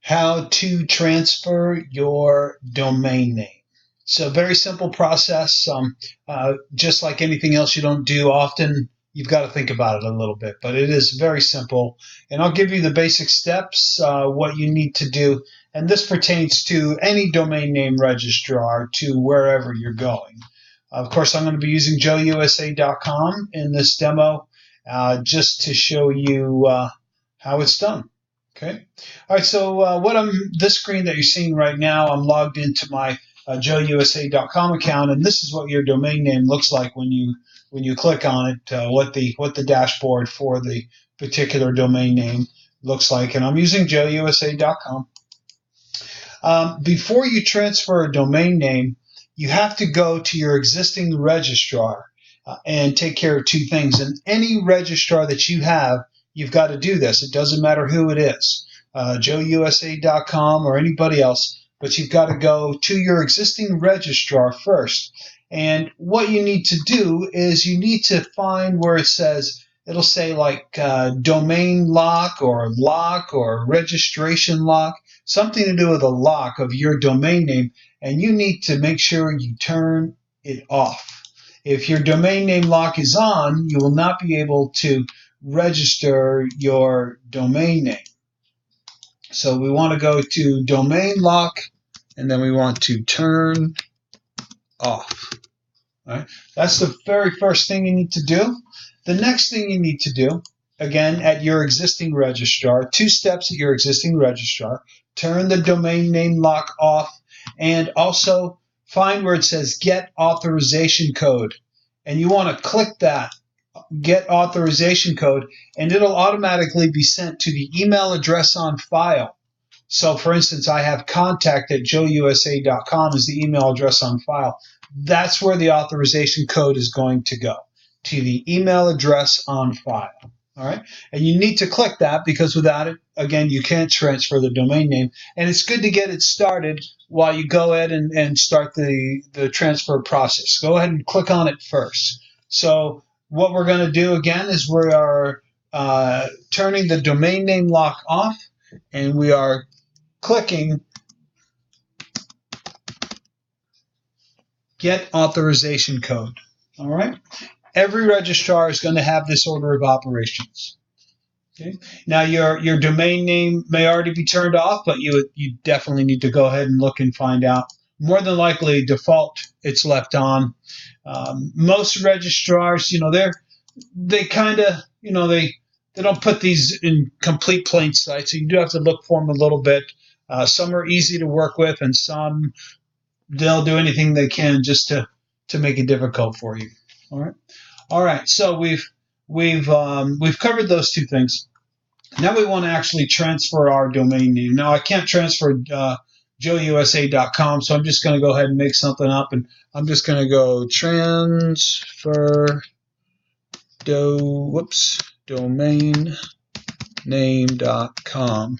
how to transfer your domain name. So very simple process. Just like anything else you don't do often, you've got to think about it a little bit, but it is very simple. And I'll give you the basic steps, what you need to do. And this pertains to any domain name registrar to wherever you're going. Of course, I'm going to be using joeusa.com in this demo just to show you how it's done. Okay. All right. So this screen that you're seeing right now, I'm logged into my joeusa.com account, and this is what your domain name looks like when you click on it. What the dashboard for the particular domain name looks like, and I'm using joeusa.com. Before you transfer a domain name, you have to go to your existing registrar and take care of two things. And any registrar that you have, you've got to do this. It doesn't matter who it is, joeusa.com or anybody else, but you've got to go to your existing registrar first. And what you need to do is you need to find where it says, it'll say like domain lock or registration lock, something to do with a lock of your domain name, and you need to make sure you turn it off. If your domain name lock is on, you will not be able to register your domain name. So we want to go to domain lock, and then we want to turn off. All right? That's the very first thing you need to do. The next thing you need to do, again, at your existing registrar, 2 steps at your existing registrar, turn the domain name lock off, and also find where it says Get Authorization Code. And you want to click that, Get Authorization Code, and it'll automatically be sent to the email address on file. So, for instance, I have contact@joeusa.com as the email address on file. That's where the authorization code is going to go, to the email address on file. All right. And you need to click that because without it, again, you can't transfer the domain name. And it's good to get it started while you go ahead and start the transfer process. Go ahead and click on it first. So what we're going to do again is we are turning the domain name lock off, and we are clicking Get Authorization Code. All right. Every registrar is going to have this order of operations. Okay. Now your domain name may already be turned off, but you definitely need to go ahead and look and find out. More than likely, default it's left on. Most registrars, they kind of they don't put these in complete plain sight, so you do have to look for them a little bit. Some are easy to work with, and some they'll do anything they can just to make it difficult for you. All right. So we've covered those 2 things. Now we want to actually transfer our domain name. Now I can't transfer joeusa.com, so I'm just going to go ahead and make something up, and I'm just going to go transfer domain name.com.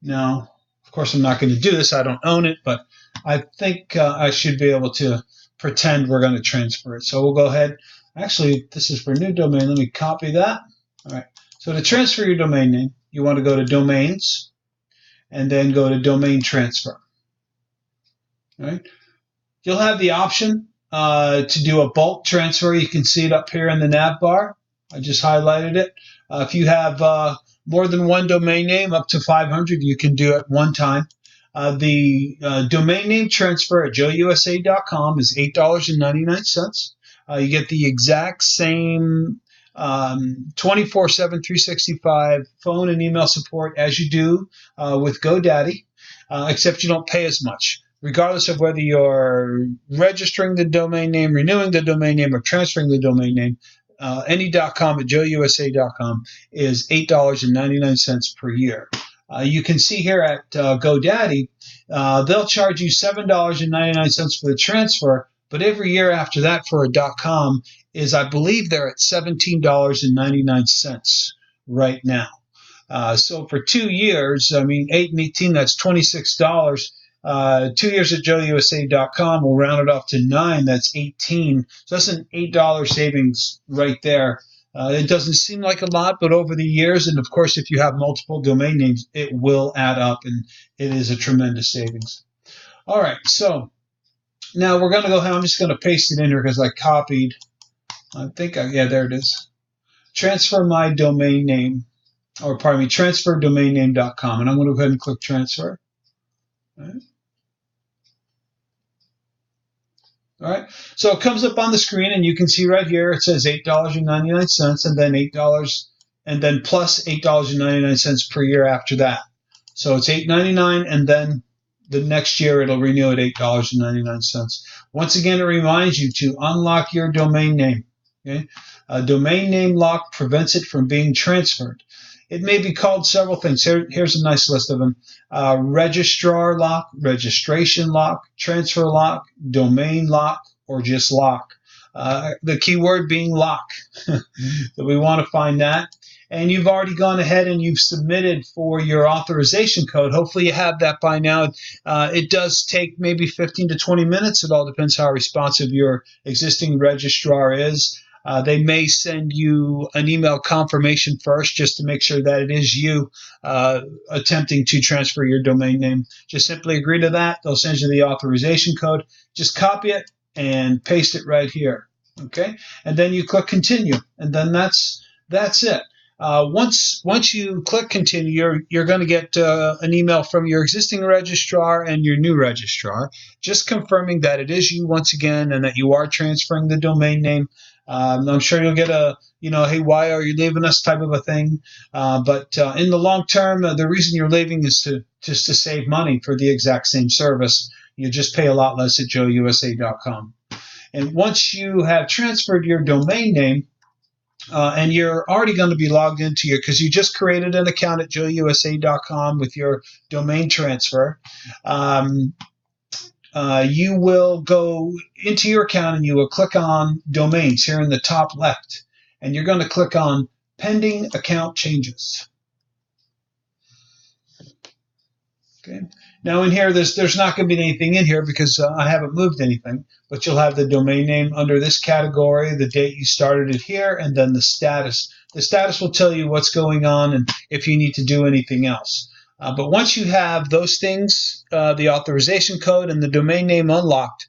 Now, of course, I'm not going to do this. I don't own it, but I think I should be able to pretend we're going to transfer it. So we'll go ahead. Actually, this is for new domain. Let me copy that. All right. So to transfer your domain name, you want to go to Domains and then go to Domain Transfer. All right. You'll have the option to do a bulk transfer. You can see it up here in the nav bar. I just highlighted it. If you have more than one domain name, up to 500, you can do it one time. The domain name transfer at joeusa.com is $8.99. You get the exact same 24/7, 365 phone and email support as you do with GoDaddy, except you don't pay as much. Regardless of whether you're registering the domain name, renewing the domain name, or transferring the domain name, any.com at joeusa.com is $8.99 per year. You can see here at GoDaddy, they'll charge you $7.99 for the transfer, but every year after that for a .com is, I believe they're at $17.99 right now. So for 2 years, 8 and 18, that's $26. 2 years at joeusa.com will round it off to 9. That's 18. So that's an $8 savings right there. It doesn't seem like a lot, but over the years, and of course, if you have multiple domain names, it will add up, and it is a tremendous savings. All right, so now we're going to go ahead. I'm just going to paste it in here because I copied. Yeah, there it is. Transfer my domain name, or pardon me, transferdomainname.com, and I'm going to go ahead and click transfer. All right. All right. So it comes up on the screen, and you can see right here it says $8.99, and then $8, and then plus $8.99 per year after that. So it's $8.99, and then the next year it'll renew at $8.99. Once again, it reminds you to unlock your domain name. Okay? A domain name lock prevents it from being transferred. It may be called several things. Here's a nice list of them. Registrar lock, registration lock, transfer lock, domain lock, or just lock. The key word being lock. So we want to find that. And you've already gone ahead and you've submitted for your authorization code. Hopefully you have that by now. It does take maybe 15 to 20 minutes. It all depends how responsive your existing registrar is. They may send you an email confirmation first just to make sure that it is you attempting to transfer your domain name. Just simply agree to that. They'll send you the authorization code. Just copy it and paste it right here. Okay? And then you click continue. And then that's it. Once you click continue, you're going to get an email from your existing registrar and your new registrar, just confirming that it is you once again and that you are transferring the domain name. I'm sure you'll get a, hey, why are you leaving us type of a thing. But in the long term, the reason you're leaving is to save money for the exact same service. You just pay a lot less at joeusa.com. And once you have transferred your domain name, and you're already going to be logged into because you just created an account at joeusa.com with your domain transfer. You will go into your account and you will click on domains here in the top left. And you're going to click on pending account changes. Okay. Now in here, there's not going to be anything in here because I haven't moved anything, but you'll have the domain name under this category, the date you started it here, and then the status. The status will tell you what's going on and if you need to do anything else. But once you have those things, the authorization code and the domain name unlocked,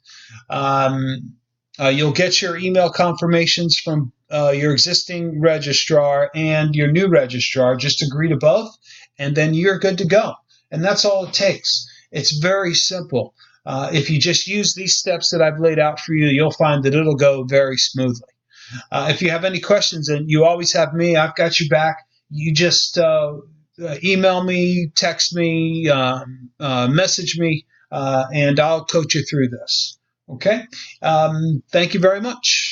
you'll get your email confirmations from your existing registrar and your new registrar. Just agree to both, and then you're good to go. And that's all it takes. It's very simple. If you just use these steps that I've laid out for you, you'll find that it'll go very smoothly. If you have any questions, and you always have me, I've got you back. You just email me, text me, message me, and I'll coach you through this. Okay? Thank you very much.